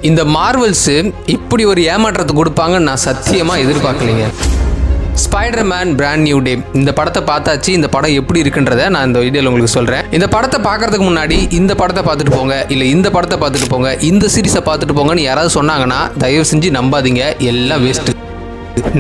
இந்த மார்வல்ஸ் இப்படி ஒரு ஏமாற்றத்தை கொடுப்பாங்கன்னு நான் சத்தியமாக எதிர்பார்க்கலைங்க. ஸ்பைடர்மேன் பிராண்ட் நியூ டே இந்த படத்தை பார்த்தாச்சு. இந்த படம் எப்படி இருக்குன்றத நான் இந்த வீடியோவில் உங்களுக்கு சொல்கிறேன். இந்த படத்தை பார்க்கறதுக்கு முன்னாடி இந்த படத்தை பார்த்துட்டு போங்க, இல்லை இந்த படத்தை பார்த்துட்டு போங்க, இந்த சீரிஸை பார்த்துட்டு போங்கன்னு யாராவது சொன்னாங்கன்னா தயவு செஞ்சு நம்பாதீங்க, எல்லாம் வேஸ்ட்டு.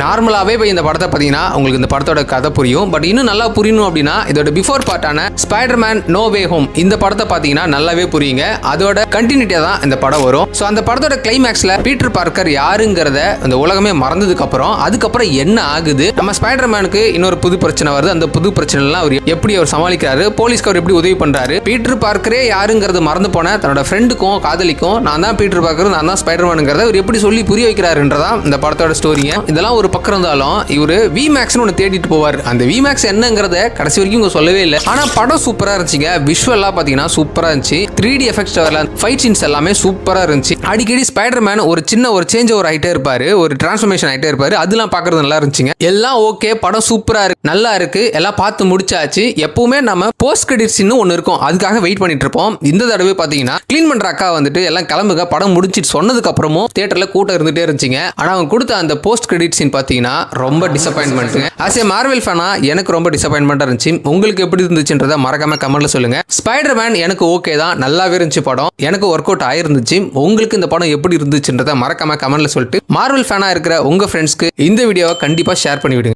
நார்மலாகவே இப்போ இந்த படத்தை பார்த்தீங்கன்னா உங்களுக்கு இந்த படத்தோட கதை புரியும். பட் இன்னும் நல்லா புரியணும் அப்படின்னா இதோட பிஃபோர் பார்ட்டான ஸ்பைடர்மேன் நோ வே ஹோம் இந்த படத்தை பார்த்தீங்கன்னா நல்லாவே புரியுங்க. அதோட கண்டினியூட்டியாக தான் இந்த படம் வரும். ஸோ அந்த படத்தோட கிளைமேக்ஸில் பீட்டர் பார்க்கர் யாருங்கிறத அந்த உலகமே மறந்ததுக்கப்புறம் அதுக்கப்புறம் என்ன ஆகுது, நம்ம ஸ்பைடர்மேனுக்கு இன்னொரு புது பிரச்சனை வருது. அந்த புது பிரச்சனைலாம் அவர் எப்படி அவர் சமாளிக்கிறாரு, போலீஸ்க்கு அவர் எப்படி உதவி பண்ணுறாரு, பீட்டர் பார்க்கரே யாருங்கிறது மறந்து போன தன்னோட ஃப்ரெண்டுக்கும் காதலிக்கும் நான் தான் பீட்டர் பார்க்கர், நான் தான் ஸ்பைடர்மேனுங்கிறத அவர் எப்படி சொல்லி புரிய வைக்கிறாருன்றதான் இந்த படத்தோட ஸ்டோரிங்க. இதெல்லாம் ஒரு பக்கம் இருந்தாலும் இவரு விமேக்ஸ்னு ஒன்று தேடிட்டு போவார். அந்த விமேக்ஸ் என்னங்கிறத கடைசி வரைக்கும் இவங்க சொல்லவே இல்லை. ஆனா படம் சூப்பரா இருந்துச்சுங்க. விஷுவலா பாத்தீங்கன்னா சூப்பரா இருந்துச்சு. 3D எஃபெக்ட்ஸ் வரல, ஃபைட் சீன்ஸ் எல்லாமே சூப்பரா இருந்துச்சு. அடிக்கடி ஸ்பைடர்மேன் ஒரு சின்ன ஒரு சேஞ்ச் ஓவர் ஆயிட்டே இருப்பாரு, ஒரு டிரான்ஸ்ஃபர்மேஷன் ஆயிட்டே இருப்பாரு. அதெல்லாம் பாக்குறது நல்லா இருந்துச்சுங்க. எல்லாம் ஓகே, படம் சூப்பரா இருக்கு, நல்லா இருக்கு, எல்லாம் பார்த்து முடிச்சாச்சு. எப்பவுமே நம்ம போஸ்ட் கிரெடிட் சீன் ஒன்று இருக்கும், அதுக்காக வெயிட் பண்ணிட்டு இருப்போம். இந்த தடவை பாத்தீங்கன்னா கிளீன் பண்ற அக்கா வந்துட்டு எல்லாம் கிளம்புங்க படம் முடிச்சிட்டு சொன்னதுக்கு அப்புறமும் தியேட்டர்ல கூட்டம் இருந்துட்டே இருந்துச்சுங்க. ஆனா அவங்க கொடுத்த அந்த போஸ்ட் கிரெடிட் சீன் பாத்தீங்கன்னா ரொம்ப டிசப்பாயின்மெண்ட்டுங்க. ஆஸ் ஏ மார்வெல் ஃபேனா எனக்கு ரொம்ப டிசப்பாயின்மெண்டா இருந்துச்சு. உங்களுக்கு எப்படி இருந்துச்சுன்றத மறக்காம கமெண்ட்ல சொல்லுங்க. ஸ்பைடர்மேன் எனக்கு ஓகே தான், நல்லாவே இருந்துச்சு படம், எனக்கு ஒர்க் அவுட் ஆயிருந்துச்சு. உங்களுக்கு இந்த படம் எப்படி இருந்துச்சுன்றத மறக்காம கமெண்ட்ல சொல்லிட்டு மார்வெல் ஃபேனா இருக்கிற உங்க ஃப்ரெண்ட்ஸ்க்கு இந்த வீடியோவை கண்டிப்பா ஷேர் பண்ணி விடுங்க.